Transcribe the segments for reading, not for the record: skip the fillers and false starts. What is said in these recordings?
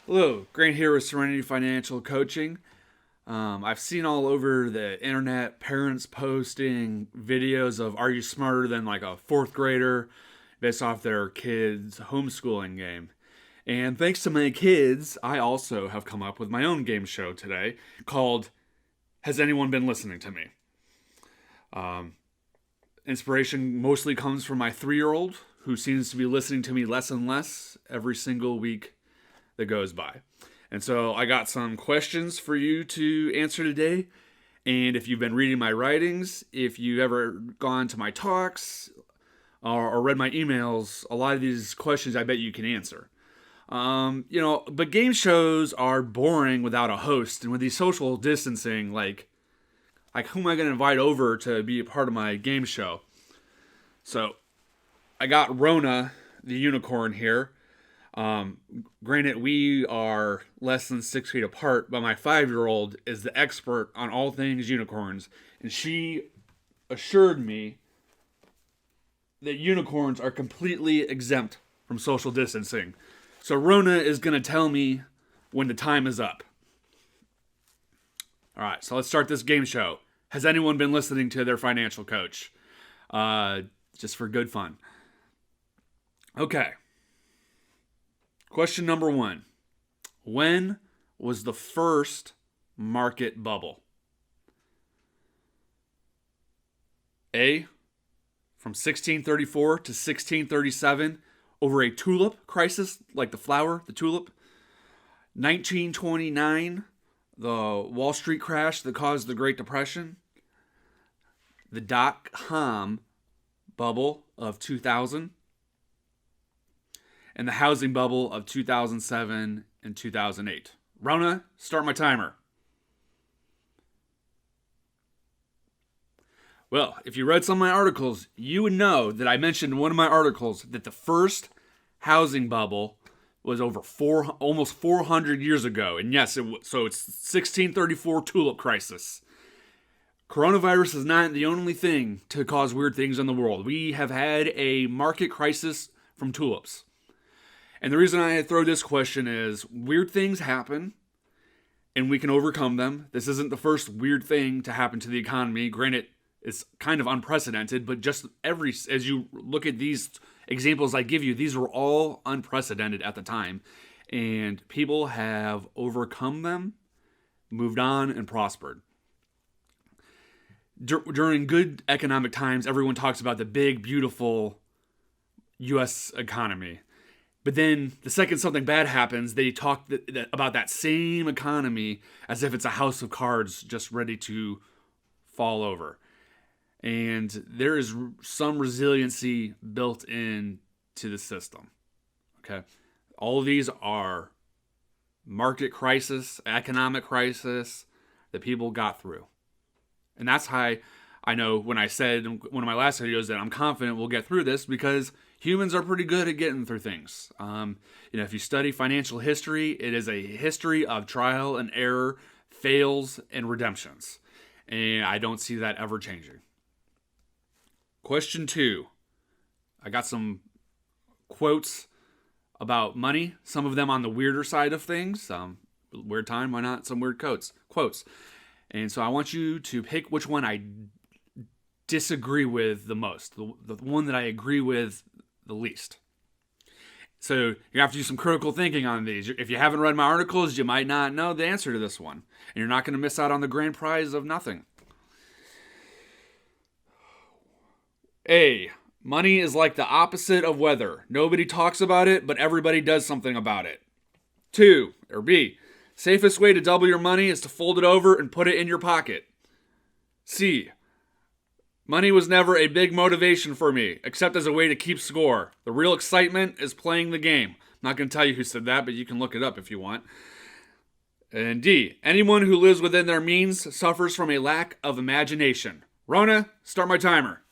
Hello, Grant here with Serenity Financial Coaching. I've seen all over the internet parents posting videos of are you smarter than like a fourth grader based off their kids' homeschooling game. And thanks to my kids, I also have come up with my own game show today called Has Anyone Been Listening to Me? Inspiration mostly comes from my 3-year-old who seems to be listening to me less and less every single week that goes by. And so I got some questions for you to answer today. And if you've been reading my writings, if you've ever gone to my talks or read my emails, a lot of these questions I bet you can answer. But game shows are boring without a host. And with these social distancing, like who am I going to invite over to be a part of my game show? So I got Rona, the unicorn here. Granted, we are less than 6 feet apart, but my 5-year-old is the expert on all things unicorns, and she assured me that unicorns are completely exempt from social distancing. So Rona is going to tell me when the time is up. All right, so let's start this game show. Has anyone been listening to their financial coach? Just for good fun. Okay. Question number 1. When was the first market bubble? A. From 1634 to 1637 over a tulip crisis, like the flower, the tulip. 1929, the Wall Street crash that caused the Great Depression. The dot-com bubble of 2000. And the housing bubble of 2007 and 2008. Rona, start my timer. Well, if you read some of my articles, you would know that I mentioned in one of my articles that the first housing bubble was over almost 400 years ago. And yes, so it's 1634 tulip crisis. Coronavirus is not the only thing to cause weird things in the world. We have had a market crisis from tulips. And the reason I throw this question is weird things happen and we can overcome them. This isn't the first weird thing to happen to the economy. Granted, it's kind of unprecedented, but just as you look at these examples I give you, these were all unprecedented at the time. And people have overcome them, moved on, and prospered. During good economic times, everyone talks about the big, beautiful U.S. economy. But then the second something bad happens, they talk about that same economy as if it's a house of cards just ready to fall over. And there is some resiliency built into the system. Okay? All of these are market crisis, economic crisis that people got through. And that's how I know when I said in one of my last videos that I'm confident we'll get through this because humans are pretty good at getting through things. If you study financial history, it is a history of trial and error, fails, and redemptions. And I don't see that ever changing. Question 2. I got some quotes about money, some of them on the weirder side of things. Weird time, why not? Some weird quotes. And so I want you to pick which one I disagree with the most, the one that I agree with the least. So you have to do some critical thinking on these. If you haven't read my articles, you might not know the answer to this one. And you're not going to miss out on the grand prize of nothing. A. Money is like the opposite of weather. Nobody talks about it, but everybody does something about it. 2. Or B. Safest way to double your money is to fold it over and put it in your pocket. C. Money was never a big motivation for me, except as a way to keep score. The real excitement is playing the game. I'm not going to tell you who said that, but you can look it up if you want. And D. Anyone who lives within their means suffers from a lack of imagination. Rona, start my timer.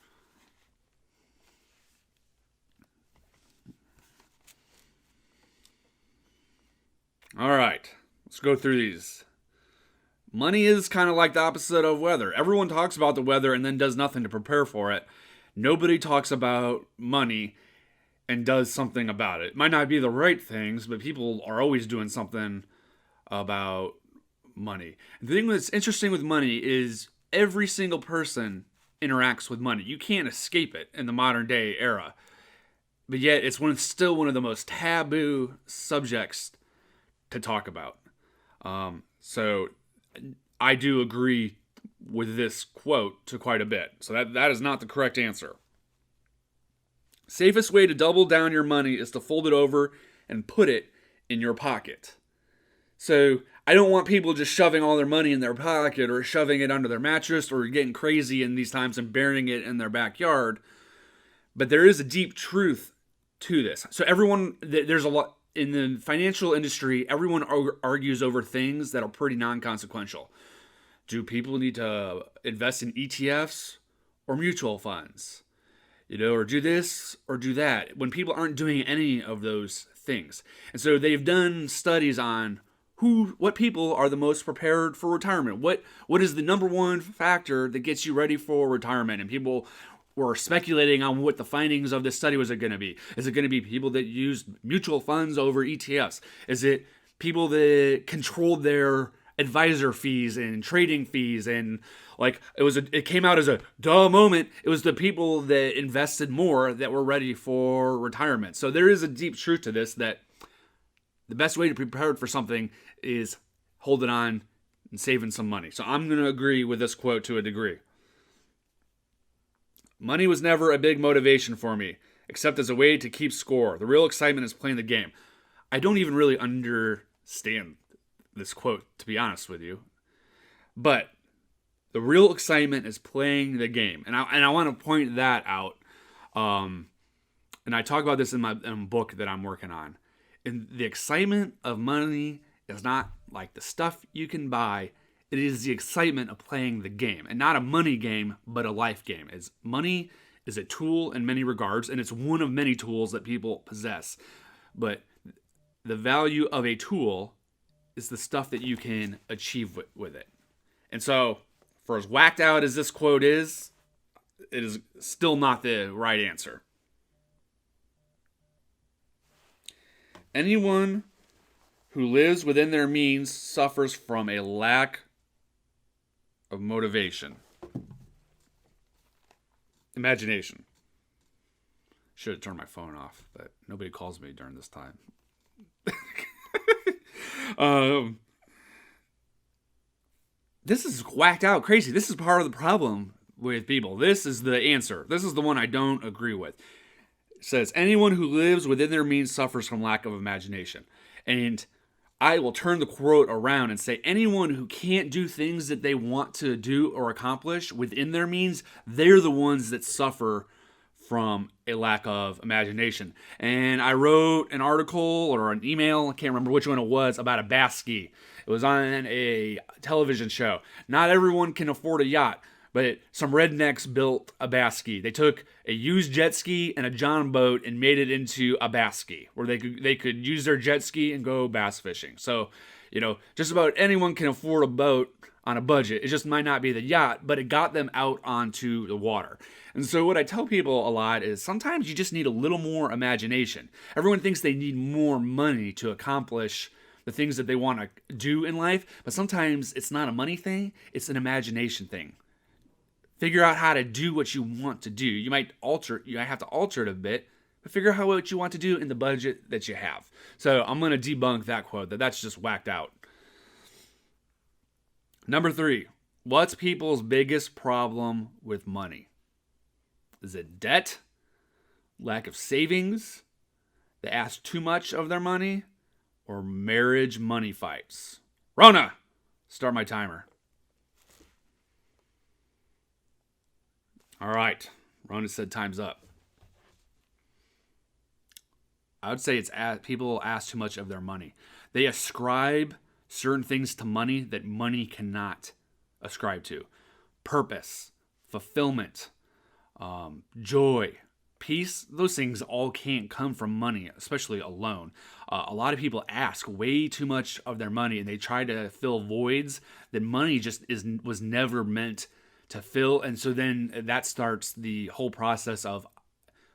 All right, let's go through these. Money is kind of like the opposite of weather. Everyone talks about the weather and then does nothing to prepare for it. Nobody talks about money and does something about it. It might not be the right things, but people are always doing something about money. And the thing that's interesting with money is every single person interacts with money. You can't escape it in the modern day era. But yet it's still one of the most taboo subjects to talk about. So I do agree with this quote to quite a bit. So that is not the correct answer. Safest way to double down your money is to fold it over and put it in your pocket. So I don't want people just shoving all their money in their pocket or shoving it under their mattress or getting crazy in these times and burying it in their backyard. But there is a deep truth to this. So there's a lot in the financial industry, everyone argues over things that are pretty non-consequential. Do people need to invest in ETFs or mutual funds? Or do this or do that, when people aren't doing any of those things. And so they've done studies on what people are the most prepared for retirement. What is the number one factor that gets you ready for retirement? And people were speculating on what the findings of this study was going to be. Is it going to be people that used mutual funds over ETFs? Is it people that controlled their advisor fees and trading fees? And it came out as a duh moment. It was the people that invested more that were ready for retirement. So there is a deep truth to this, that the best way to prepare for something is holding on and saving some money. So I'm going to agree with this quote to a degree. Money was never a big motivation for me, except as a way to keep score. The real excitement is playing the game. I don't even really understand this quote, to be honest with you. But the real excitement is playing the game. And I want to point that out. And I talk about this in my book that I'm working on. And the excitement of money is not like the stuff you can buy. It is the excitement of playing the game. And not a money game, but a life game. Money is a tool in many regards, and it's one of many tools that people possess. But the value of a tool is the stuff that you can achieve with it. And so, for as whacked out as this quote is, it is still not the right answer. Anyone who lives within their means suffers from a lack of motivation. Imagination. Should have turned my phone off, but nobody calls me during this time. This is whacked out crazy. This is part of the problem with people. This is the answer. This is the one I don't agree with. It says, anyone who lives within their means suffers from lack of imagination. And I will turn the quote around and say, anyone who can't do things that they want to do or accomplish within their means, they're the ones that suffer from a lack of imagination. And I wrote an article or an email, I can't remember which one it was, about a bass ski. It was on a television show. Not everyone can afford a yacht, but some rednecks built a bass ski. They took a used jet ski and a john boat and made it into a bass ski, where they could use their jet ski and go bass fishing. So, just about anyone can afford a boat on a budget. It just might not be the yacht, but it got them out onto the water. And so what I tell people a lot is sometimes you just need a little more imagination. Everyone thinks they need more money to accomplish the things that they want to do in life, but sometimes it's not a money thing, it's an imagination thing. Figure out how to do what you want to do. You might have to alter it a bit, but figure out what you want to do in the budget that you have. So I'm going to debunk that quote, that's just whacked out. Number 3, what's people's biggest problem with money? Is it debt? Lack of savings? They ask too much of their money? Or marriage money fights? Rona, start my timer. All right. Rona said time's up. I would say it's people ask too much of their money. They ascribe certain things to money that money cannot ascribe to. Purpose, fulfillment, joy, peace, those things all can't come from money, especially alone. A lot of people ask way too much of their money, and they try to fill voids that money just was never meant to fill. And so then that starts the whole process of,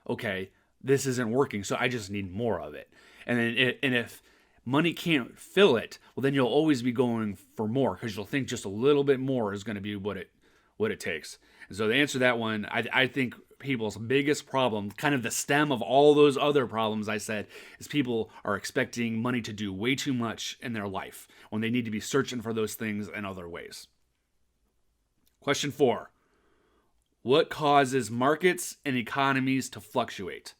okay, this isn't working, so I just need more of it. And then and if money can't fill it, well, then you'll always be going for more because you'll think just a little bit more is going to be what it takes. And so to answer that one, I think people's biggest problem, kind of the stem of all those other problems I said, is people are expecting money to do way too much in their life when they need to be searching for those things in other ways. Question 4. What causes markets and economies to fluctuate?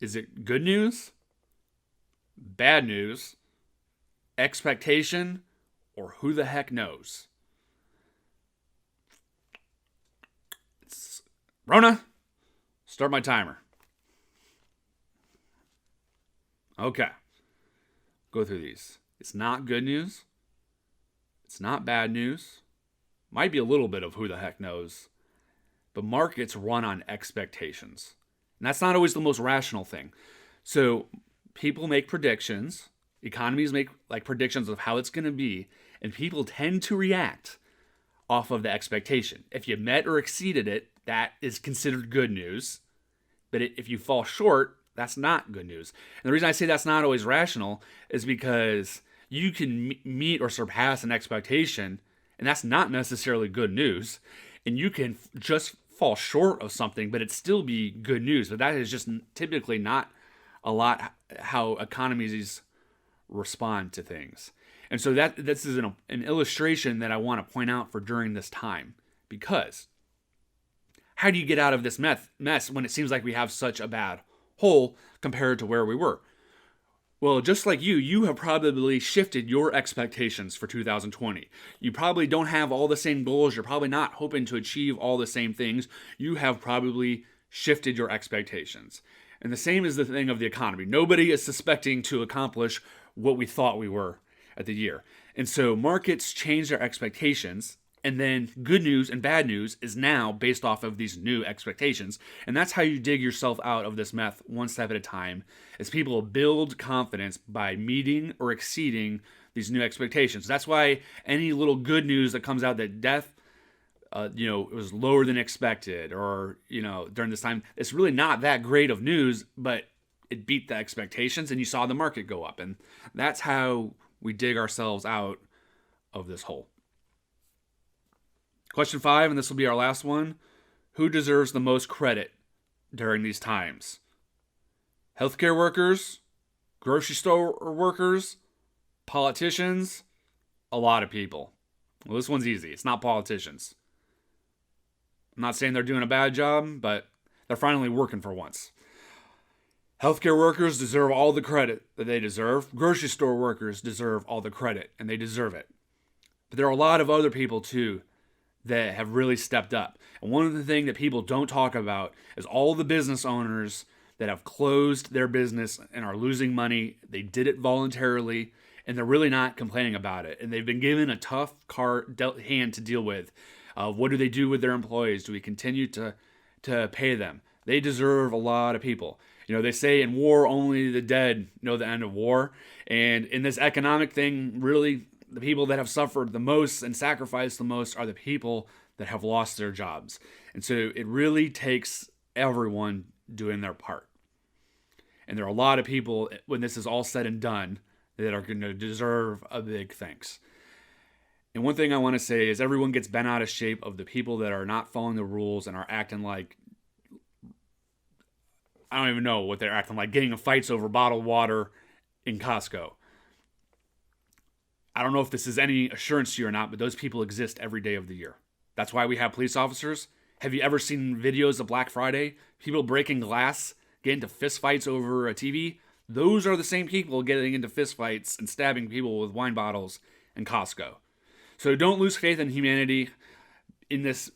Is it good news, bad news, expectation, or who the heck knows? Rona, start my timer. Okay. Go through these. It's not good news. It's not bad news. Might be a little bit of who the heck knows. But markets run on expectations. And that's not always the most rational thing. So people make predictions. Economies make predictions of how it's going to be. And people tend to react off of the expectation. If you met or exceeded it, that is considered good news. But if you fall short, that's not good news. And the reason I say that's not always rational is because you can meet or surpass an expectation, and that's not necessarily good news. And you can just fall short of something, but it still be good news. But that is just typically not a lot how economies respond to things. And so this is an illustration that I want to point out for during this time. Because how do you get out of this mess when it seems like we have such a bad hole compared to where we were? Well, just like you have probably shifted your expectations for 2020. You probably don't have all the same goals. You're probably not hoping to achieve all the same things. You have probably shifted your expectations. And the same is the thing of the economy. Nobody is suspecting to accomplish what we thought we were at the year. And so markets change their expectations. And then good news and bad news is now based off of these new expectations. And that's how you dig yourself out of this mess one step at a time, as people build confidence by meeting or exceeding these new expectations. That's why any little good news that comes out that death, it was lower than expected, or, during this time, it's really not that great of news, but it beat the expectations and you saw the market go up. And that's how we dig ourselves out of this hole. Question 5, and this will be our last one. Who deserves the most credit during these times? Healthcare workers, grocery store workers, politicians, a lot of people. Well, this one's easy. It's not politicians. I'm not saying they're doing a bad job, but they're finally working for once. Healthcare workers deserve all the credit that they deserve. Grocery store workers deserve all the credit, and they deserve it. But there are a lot of other people, too, that have really stepped up. And one of the things that people don't talk about is all the business owners that have closed their business and are losing money. They did it voluntarily, and they're really not complaining about it. And they've been given a tough hand to deal with. What do they do with their employees? Do we continue to pay them? They deserve a lot of people. They say in war, only the dead know the end of war. And in this economic thing, really, the people that have suffered the most and sacrificed the most are the people that have lost their jobs. And so it really takes everyone doing their part. And there are a lot of people, when this is all said and done, that are going to deserve a big thanks. And one thing I want to say is everyone gets bent out of shape of the people that are not following the rules and are acting like, I don't even know what they're acting like, getting in fights over bottled water in Costco. I don't know if this is any assurance to you or not, but those people exist every day of the year. That's why we have police officers. Have you ever seen videos of Black Friday? People breaking glass, getting into fistfights over a TV? Those are the same people getting into fistfights and stabbing people with wine bottles in Costco. So don't lose faith in humanity in this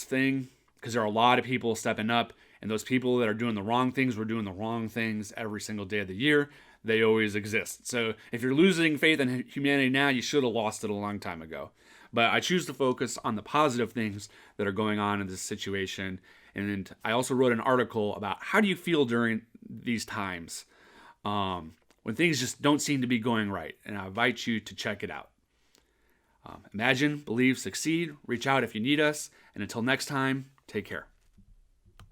thing, because there are a lot of people stepping up, and those people that are doing the wrong things were doing the wrong things every single day of the year. They always exist. So if you're losing faith in humanity now, you should have lost it a long time ago. But I choose to focus on the positive things that are going on in this situation. And I also wrote an article about how do you feel during these times when things just don't seem to be going right. And I invite you to check it out. Imagine, believe, succeed. Reach out if you need us. And until next time, take care.